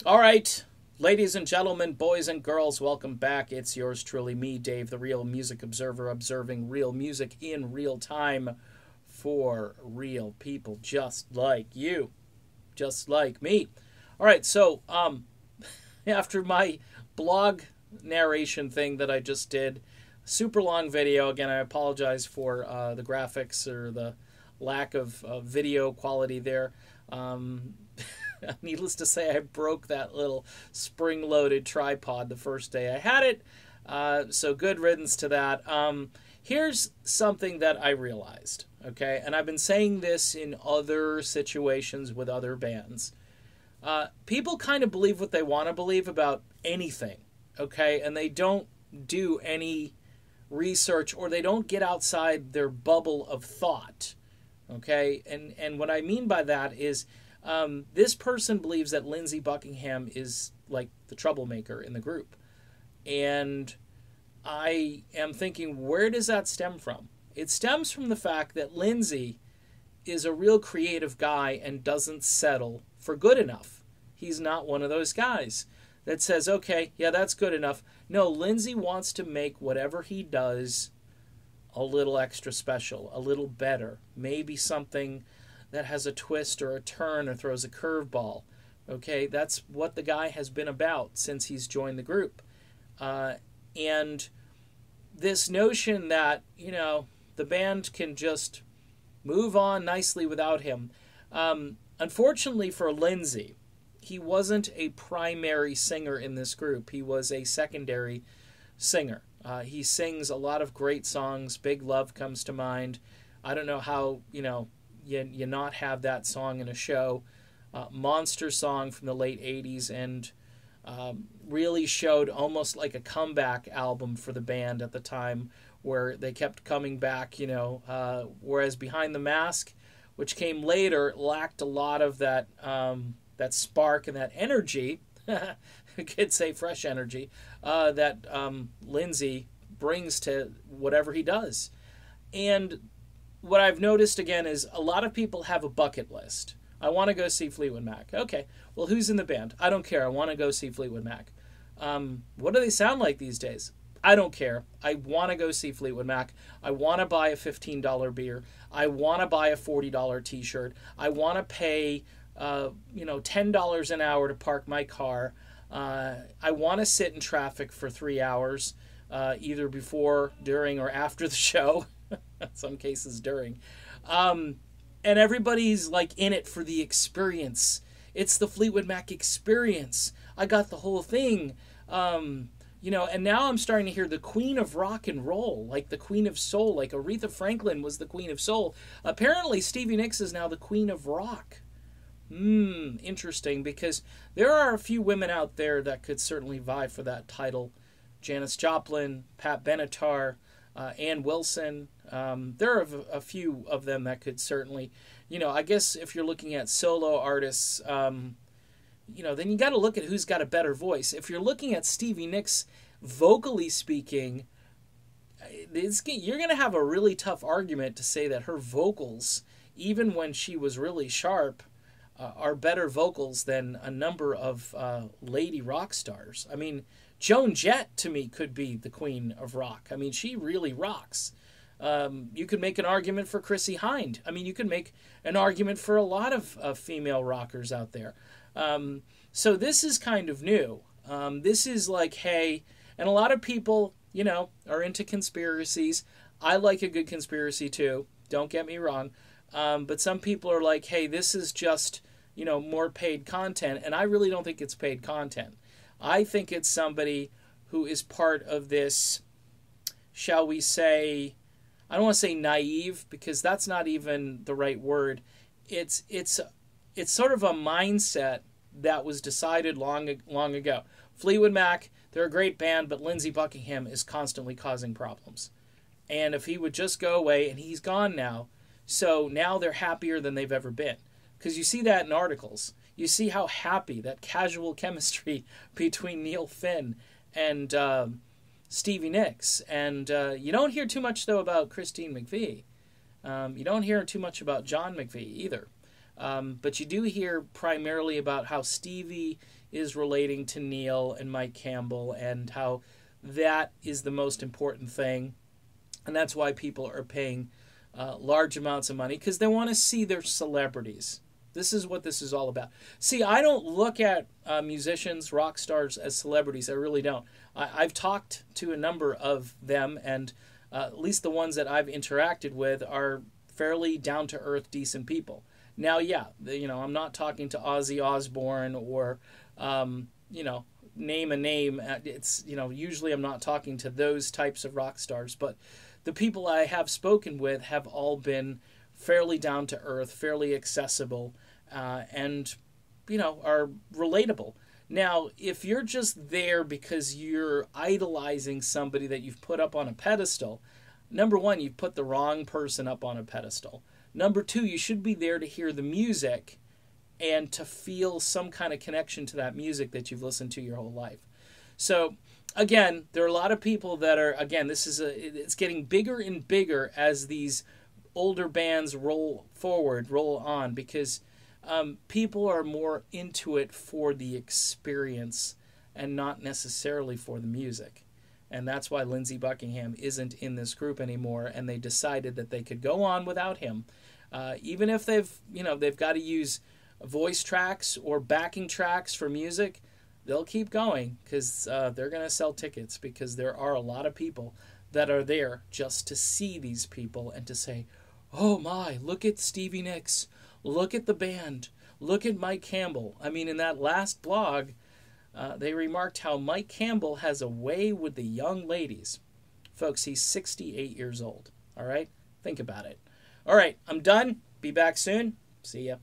All right, ladies and gentlemen, boys and girls, welcome back. It's yours truly, me, Dave, the Real Music Observer, observing real music in real time for real people just like you, just like me. All right, so after my blog narration thing that I just did, super long video. Again, I apologize for the graphics or the lack of video quality there. Um, Needless to say, I broke that little spring-loaded tripod the first day I had it. So good riddance to that. Here's something that I realized, okay? And I've been saying this in other situations with other bands. People kind of believe what they want to believe about anything, okay? And they don't do any research, or they don't get outside their bubble of thought, okay? And what I mean by that is this person believes that Lindsey Buckingham is like the troublemaker in the group. And I am thinking, where does that stem from? It stems from the fact that Lindsey is a real creative guy and doesn't settle for good enough. He's not one of those guys that says, okay, yeah, that's good enough. No, Lindsey wants to make whatever he does a little extra special, a little better, maybe something that has a twist or a turn or throws a curveball. Okay, that's what the guy has been about since he's joined the group. And this notion that, the band can just move on nicely without him. Unfortunately for Lindsey, he wasn't a primary singer in this group. He was a secondary singer. He sings a lot of great songs. Big Love comes to mind. I don't know how, you not have that song in a show. Monster song from the late 80s, and really showed almost like a comeback album for the band at the time, where they kept coming back, whereas Behind the Mask, which came later, lacked a lot of that that spark and that energy. Kids say fresh energy that Lindsey brings to whatever he does. And what I've noticed again is a lot of people have a bucket list. I want to go see Fleetwood Mac. Okay, well, who's in the band? I don't care. I want to go see Fleetwood Mac. What do they sound like these days? I don't care. I want to go see Fleetwood Mac. I want to buy a $15 beer. I want to buy a $40 t-shirt. I want to pay, $10 an hour to park my car. I want to sit in traffic for 3 hours, either before, during, or after the show. In some cases during. And everybody's like in it for the experience. It's the Fleetwood Mac experience. I got the whole thing. And now I'm starting to hear the queen of rock and roll, like the queen of soul, like Aretha Franklin was the queen of soul. Apparently Stevie Nicks is now the queen of rock. Interesting, because there are a few women out there that could certainly vie for that title. Janis Joplin, Pat Benatar, Ann Wilson. There are a few of them that could certainly, I guess if you're looking at solo artists, then you got to look at who's got a better voice. If you're looking at Stevie Nicks, vocally speaking, you're going to have a really tough argument to say that her vocals, even when she was really sharp, are better vocals than a number of lady rock stars. I mean, Joan Jett, to me, could be the queen of rock. I mean, she really rocks. You could make an argument for Chrissie Hynde. I mean, you could make an argument for a lot of female rockers out there. So this is kind of new. This is like, hey, and a lot of people, are into conspiracies. I like a good conspiracy too. Don't get me wrong. But some people are like, hey, this is just, more paid content. And I really don't think it's paid content. I think it's somebody who is part of this, shall we say, I don't want to say naive, because that's not even the right word. It's sort of a mindset that was decided long ago. Fleetwood Mac, they're a great band, but Lindsey Buckingham is constantly causing problems. And if he would just go away, and he's gone now, so now they're happier than they've ever been. Because you see that in articles. You see how happy, that casual chemistry between Neil Finn and Stevie Nicks. And you don't hear too much, though, about Christine McVie. You don't hear too much about John McVie either. But you do hear primarily about how Stevie is relating to Neil and Mike Campbell and how that is the most important thing. And that's why people are paying large amounts of money, because they want to see their celebrities. This is what this is all about. See, I don't look at musicians, rock stars as celebrities. I really don't. I've talked to a number of them, and at least the ones that I've interacted with are fairly down-to-earth, decent people. Now, yeah, I'm not talking to Ozzy Osbourne or, name a name. It's, usually I'm not talking to those types of rock stars, but the people I have spoken with have all been fairly down to earth, fairly accessible, and, are relatable. Now, if you're just there because you're idolizing somebody that you've put up on a pedestal, number one, you've put the wrong person up on a pedestal. Number two, you should be there to hear the music and to feel some kind of connection to that music that you've listened to your whole life. So, again, there are a lot of people that are, again, it's getting bigger and bigger as these older bands roll on, because people are more into it for the experience and not necessarily for the music. And that's why Lindsey Buckingham isn't in this group anymore, and they decided that they could go on without him. Even if they've got to use voice tracks or backing tracks for music, they'll keep going, because they're going to sell tickets, because there are a lot of people that are there just to see these people and to say, oh my, look at Stevie Nicks, look at the band, look at Mike Campbell. I mean, in that last blog, they remarked how Mike Campbell has a way with the young ladies. Folks, he's 68 years old. All right? Think about it. All right, I'm done. Be back soon. See ya.